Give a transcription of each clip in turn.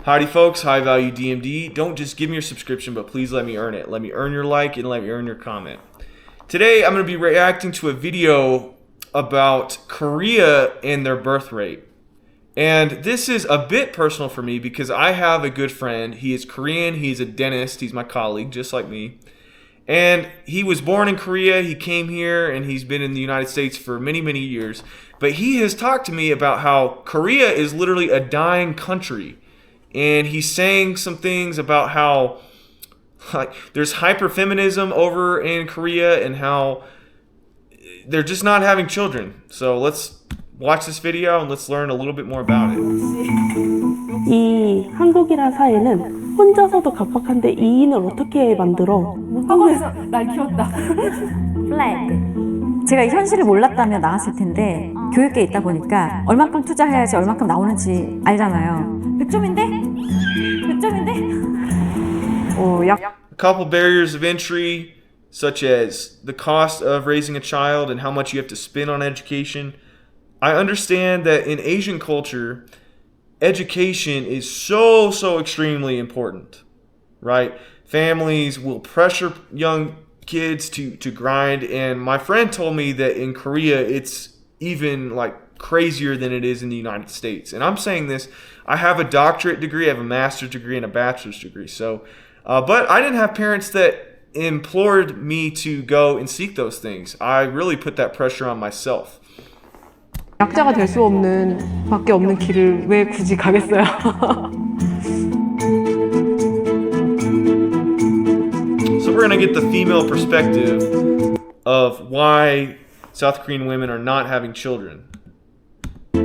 Howdy folks, High Value DMD. Don't just give me your subscription, but please let me earn it. Let me earn your like and let me earn your comment. Today I'm going to be reacting to a video about Korea and their birth rate. And this is a bit personal for me because I have a good friend. He is Korean, he's a dentist, he's my colleague, just like me. And he was born in Korea, he came here, and he's been in the United States for many, many years. But he has talked to me about how Korea is literally a dying country. And he's saying some things about how there's hyper-feminism over in Korea and how they're just not having children. So let's watch this video and let's learn a little bit more about it. 이 한국이란 사회는 혼자서도 각박한데 이인을 어떻게 만들어? 한국에서 날 키웠다. 플래그. 제가 이 현실을 몰랐다면 나왔을 텐데 교육계에 있다 보니까 얼만큼 투자해야지 얼만큼 나오는지 알잖아요. 100점인데? 100점인데? A couple barriers of entry, such as the cost of raising a child and how much you have to spend on education. I understand that in Asian culture, education is so extremely important, right? Families will pressure young kids to grind, and my friend told me that in Korea it's even like crazier than it is in the United States. And I'm saying this, I have a doctorate degree, I have a master's degree and a bachelor's degree. So but I didn't have parents that implored me to go and seek those things. I really put that pressure on myself. 약자가 될 수 없는 밖에 없는 길을 왜 굳이 가겠어요? So we're going to get the female perspective of why South Korean women are not having children. 이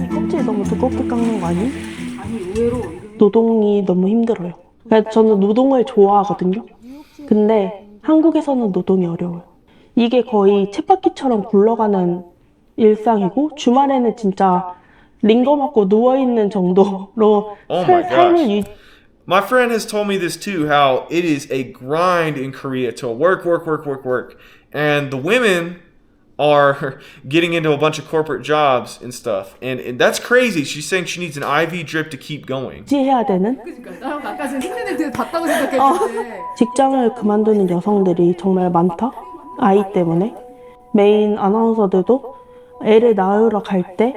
껍질이 너무 두껍게 깎는 거 아니? 아니 의외로 노동이 너무 힘들어요. 그러니까 저는 노동을 좋아하거든요. 근데 한국에서는 노동이 어려워요. 이게 거의 쳇바퀴처럼 굴러가는 일상이고 주말에는 진짜 링거 맞고 누워있는 정도로 삶을 유지. My friend has told me this too, how it is a grind in Korea to work. And the women are getting into a bunch of corporate jobs and stuff. And that's crazy. She's saying she needs an IV drip to keep going. 유지해야 되는 그러니까 아까 지금 힘든 애들 봤다고 생각했는데 직장을 그만두는 여성들이 정말 많다. 아이 때문에 메인 아나운서들도 애를 낳으러 갈 때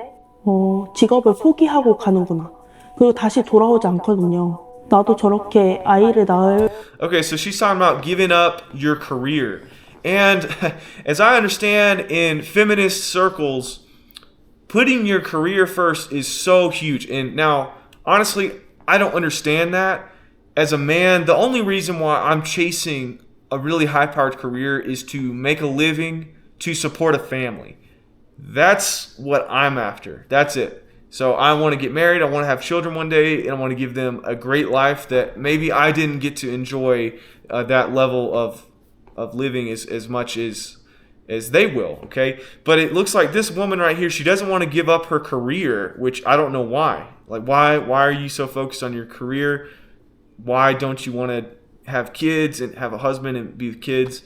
직업을 포기하고 가는구나. 그리고 다시 돌아오지 않거든요. 나도 저렇게 아이를 낳을. Okay, so she's talking about giving up your career. And as I understand, in feminist circles, putting your career first is so huge. And now, honestly, I don't understand that. As a man, the only reason why I'm chasing a really high-powered career is to make a living, to support a family. That's what I'm after. That's it. So I want to get married, I want to have children one day, and I want to give them a great life that maybe I didn't get to enjoy that level of living as much as they will, okay? But it looks like this woman right here, she doesn't want to give up her career, which I don't know why. Like, why are you so focused on your career? Why don't you want to have kids and have a husband and be with kids?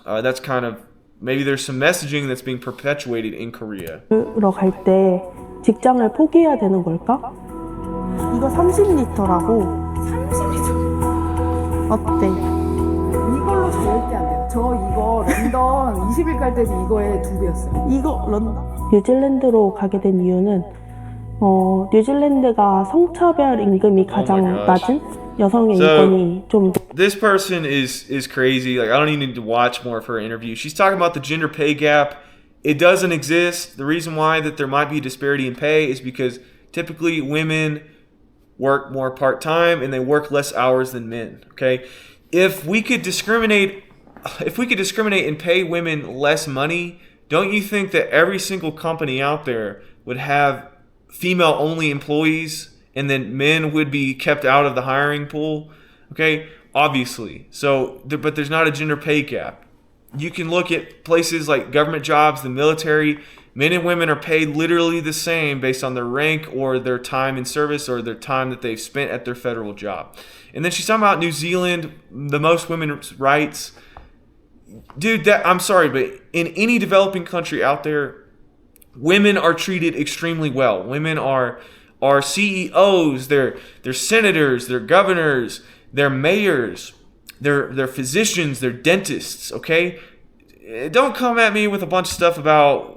That's kind of, maybe there's some messaging that's being perpetuated in Korea. 갈 때 직장을 포기해야 되는 걸까? 이거 30리터라고. 30리터 어때? 이걸로 절대 안 돼요. 저 이거 런던 20일 갈 때도 이거의 2배였어요. 이거 뉴질랜드로 가게 된 이유는 뉴질랜드가 성차별 임금이 가장 낮은 여성의 인권이 좀. This person is crazy. Like, I don't even need to watch more of her interview. She's talking about the gender pay gap. It doesn't exist. The reason why that there might be a disparity in pay is because typically women work more part-time and they work less hours than men, okay? If we could discriminate and pay women less money, don't you think that every single company out there would have female-only employees and then men would be kept out of the hiring pool? Okay, obviously. So, but there's not a gender pay gap. You can look at places like government jobs, the military. Men and women are paid literally the same based on their rank or their time in service or their time that they've spent at their federal job. And then she's talking about New Zealand, the most women's rights. Dude, I'm sorry, but in any developing country out there, women are treated extremely well. Women are are CEOs, they're senators, they're governors, they're mayors, they're physicians, they're dentists, okay? Don't come at me with a bunch of stuff about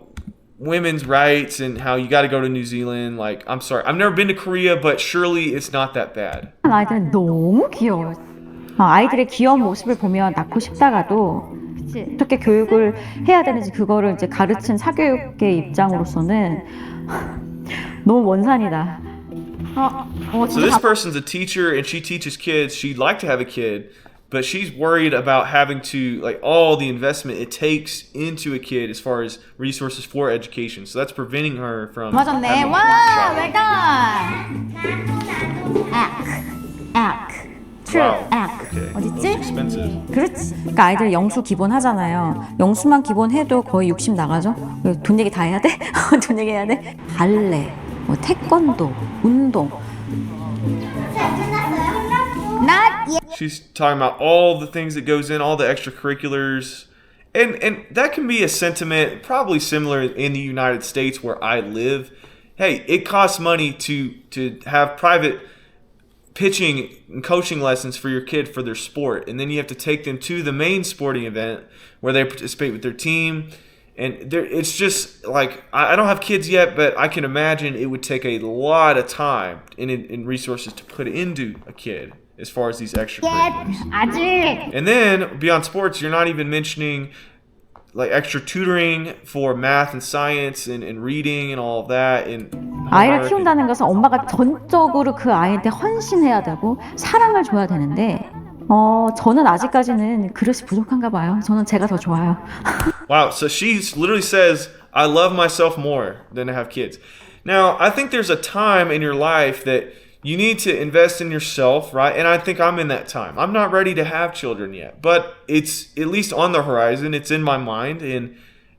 women's rights and how you got to go to New Zealand. Like, I'm sorry. I've never been to Korea, but surely it's not that bad. 아이들은 너무 귀여워요. 아이들의 귀여운 모습을 보면 낳고 싶다가도 어떻게 교육을 해야 되는지 그거를 이제 가르친 사교육의 입장으로서는 너무 먼 산이다. So this person's a teacher and she teaches kids. She'd like to have a kid, but she's worried about having to, like, all the investment it takes into a kid as far as resources for education. So that's preventing her from 맞았네. having 와, a child. act. True. Wow. act. Okay. 어딨지? Expensive. 그렇지. 그러니까 아이들 영수 기본 하잖아요. 영수만 기본 해도 거의 60 나가죠. 돈 얘기 다 해야 돼? 돈 얘기 해야 돼? 발레, 뭐 태권도, 운동. Not yet. She's talking about all the things that goes in, all the extracurriculars. And that can be a sentiment probably similar in the United States where I live. Hey, it costs money to have private pitching and coaching lessons for your kid for their sport. And then you have to take them to the main sporting event where they participate with their team. And it's just like, I don't have kids yet, but I can imagine it would take a lot of time and resources to put into a kid as far as these extracurriculars. 아직. And then beyond sports, you're not even mentioning like extra tutoring for math and science and reading and all of that. And 아이를 키운다는 것은 엄마가 전적으로 그 아이한테 헌신해야 되고 사랑을 줘야 되는데 저는 아직까지는 그릇이 부족한가 봐요. 저는 제가 더 좋아요. Wow, so she literally says, I love myself more than to have kids. Now, I think there's a time in your life that you need to invest in yourself, right? And I think I'm in that time. I'm not ready to have children yet, but it's at least on the horizon. It's in my mind, and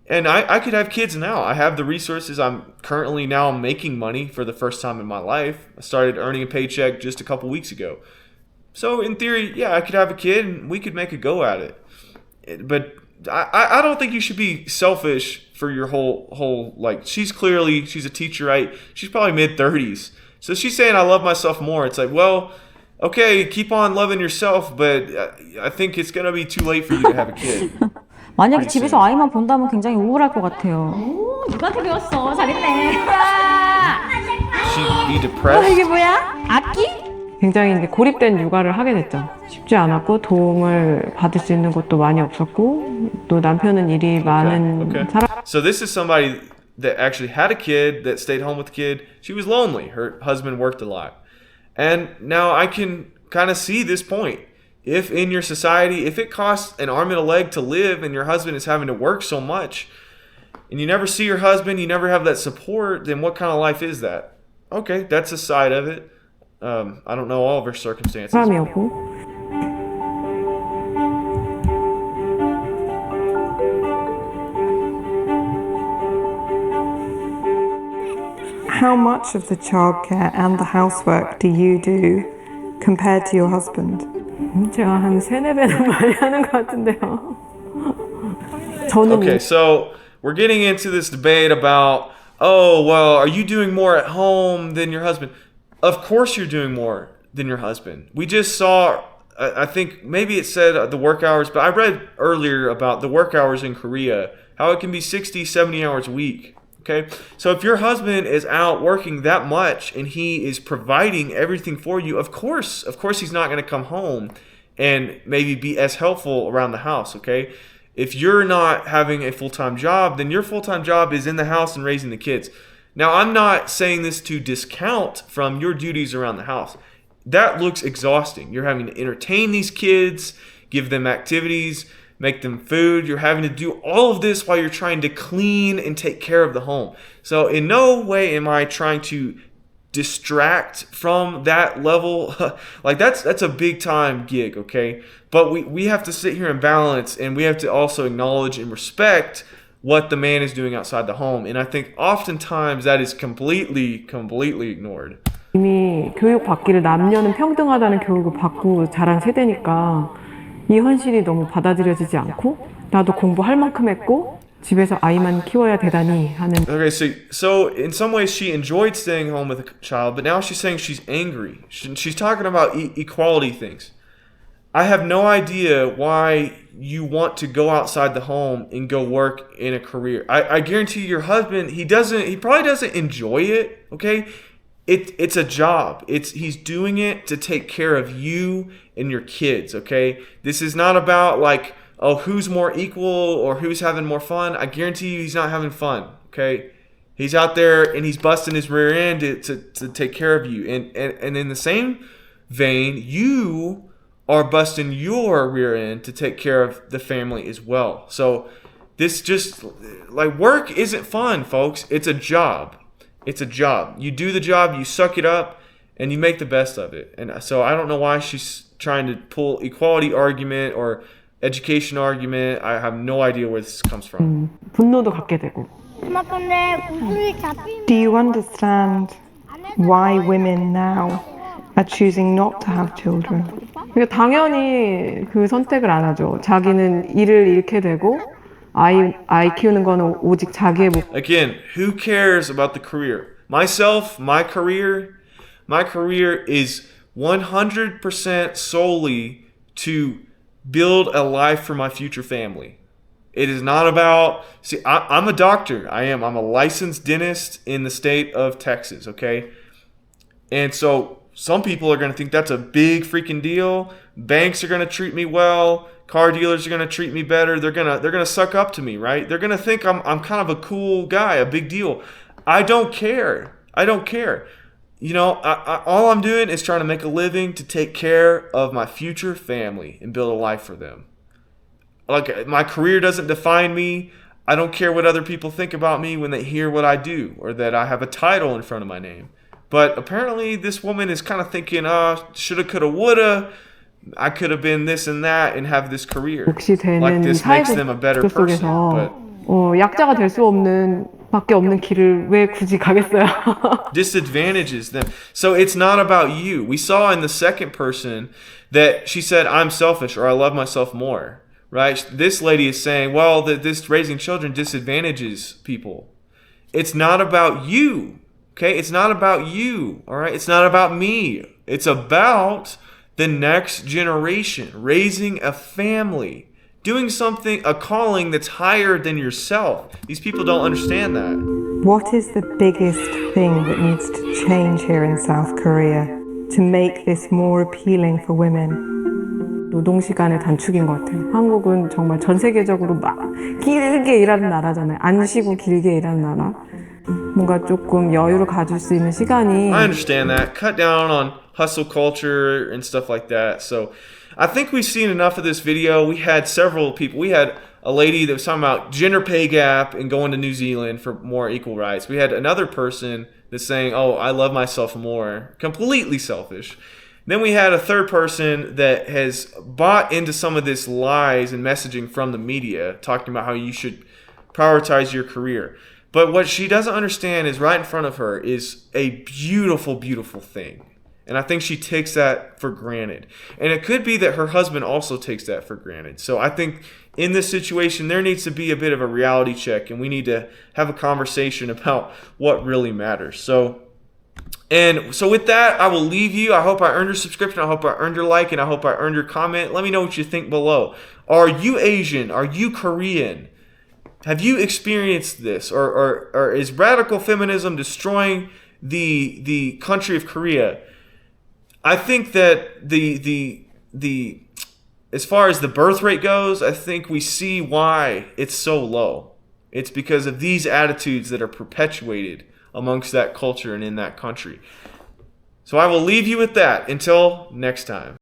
I could have kids now. I have the resources. I'm currently now making money for the first time in my life. I started earning a paycheck just a couple weeks ago. So in theory, yeah, I could have a kid and we could make a go at it. But I don't think you should be selfish for your whole like, she's a teacher, right? She's probably mid-30s. So she's saying, I love myself more. It's like, well, okay, keep on loving yourself, but I think it's going to be too late for you to have a kid. 만약에 집에서 아이만 본다면 굉장히 우울할 것 같아요. 오, 누구한테 배웠어? 잘했네. She'd be depressed. 이게 뭐야? 악기? 굉장히 이제 고립된 육아를 하게 됐죠. 쉽지 않았고 도움을 받을 수 있는 것도 많이 없었고 또 남편은 일이 많은 사람. So this is somebody that actually had a kid, that stayed home with the kid. She was lonely. Her husband worked a lot. And now I can kind of see this point. If in your society, if it costs an arm and a leg to live and your husband is having to work so much and you never see your husband, you never have that support, then what kind of life is that? Okay, that's a side of it. I don't know all of her circumstances. 사람이었고. How much of the childcare and the housework do you do compared to your husband? 제가 한 3-4배는 많이 하는 것 같은데요. 저는 Okay, so we're getting into this debate about, oh, well, are you doing more at home than your husband? Of course you're doing more than your husband. We just saw, I think maybe it said the work hours, but I read earlier about the work hours in Korea, how it can be 60, 70 hours a week. Okay, so if your husband is out working that much and he is providing everything for you, of course he's not going to come home and maybe be as helpful around the house, okay? If you're not having a full-time job, then your full-time job is in the house and raising the kids. Now, I'm not saying this to discount from your duties around the house. That looks exhausting. You're having to entertain these kids, give them activities, make them food. You're having to do all of this while you're trying to clean and take care of the home. So in no way am I trying to distract from that level. Like that's a big time gig, okay? But we have to sit here and balance, and we have to also acknowledge and respect what the man is doing outside the home. And I think oftentimes that is completely ignored. 이미 교육 받기를 남녀는 평등하다는 교육을 받고 자란 세대니까 이 현실이 너무 받아들여지지 않고 나도 공부할 만큼 했고 집에서 아이만 키워야 되다니 하는. Okay, so in some ways she enjoyed staying home with a child, but now she's saying she's angry. She's talking about equality things. I have no idea why you want to go outside the home and go work in a career. I guarantee your husband, he probably doesn't enjoy it, okay? It's a job. He's doing it to take care of you and your kids, okay? This is not about like, oh, who's more equal or who's having more fun. I guarantee you he's not having fun, okay? He's out there and he's busting his rear end to take care of you. And in the same vein, you are busting your rear end to take care of the family as well. So this just, like, work isn't fun, folks. It's a job. It's a job. You do the job, you suck it up, and you make the best of it. And so I don't know why she's trying to pull equality argument or education argument. I have no idea where this comes from. 분노도 갖게 되고. Do you understand why women now are choosing not to have children? 그러니까 당연히 그 선택을 안 하죠. 자기는 일을 잃게 되고 아이 키우는 거는 오직 자기의 목. Again, who cares about the career? Myself, my career is 100% solely to build a life for my future family. It is not about, I'm a doctor. I'm a licensed dentist in the state of Texas, okay? And so some people are going to think that's a big freaking deal. Banks are going to treat me well. Car dealers are going to treat me better. They're going to suck up to me, right? They're going to think I'm kind of a cool guy, a big deal. I don't care. You know, all I'm doing is trying to make a living to take care of my future family and build a life for them. Like, my career doesn't define me. I don't care what other people think about me when they hear what I do or that I have a title in front of my name. But apparently this woman is kind of thinking, shoulda, coulda, woulda. I could have been this and that and have this career. Like this makes them a better person. But 약자가 될 수 없는 밖에 없는 길을 왜 굳이 가겠어요? disadvantages them. So it's not about you. We saw in the second person that she said, I'm selfish or I love myself more. Right? This lady is saying, well, that this raising children disadvantages people. It's not about you. Okay? It's not about you. All right? It's not about me. It's about the next generation, raising a family, doing something, a calling that's higher than yourself. These people don't understand that. What is the biggest thing that needs to change here in South Korea to make this more appealing for women? 노동시간의 단축인 것 같아요. 한국은 정말 전 세계적으로 막 길게 일하는 나라잖아요. 안 쉬고 길게 일하는 나라. 뭔가 조금 여유를 가질 수 있는 시간이. I understand that. Cut down on hustle culture and stuff like that. So I think we've seen enough of this video. We had several people. We had a lady that was talking about gender pay gap and going to New Zealand for more equal rights. We had another person that's saying, oh, I love myself more. Completely selfish. Then we had a third person that has bought into some of this lies and messaging from the media, talking about how you should prioritize your career. But what she doesn't understand is right in front of her is a beautiful, beautiful thing. And I think she takes that for granted. And it could be that her husband also takes that for granted. So I think in this situation, there needs to be a bit of a reality check, and we need to have a conversation about what really matters. So with that, I will leave you. I hope I earned your subscription. I hope I earned your like, and I hope I earned your comment. Let me know what you think below. Are you Asian? Are you Korean? Have you experienced this? Or is radical feminism destroying the country of Korea? I think that the as far as the birth rate goes, I think we see why it's so low. It's because of these attitudes that are perpetuated amongst that culture and in that country. So I will leave you with that until next time.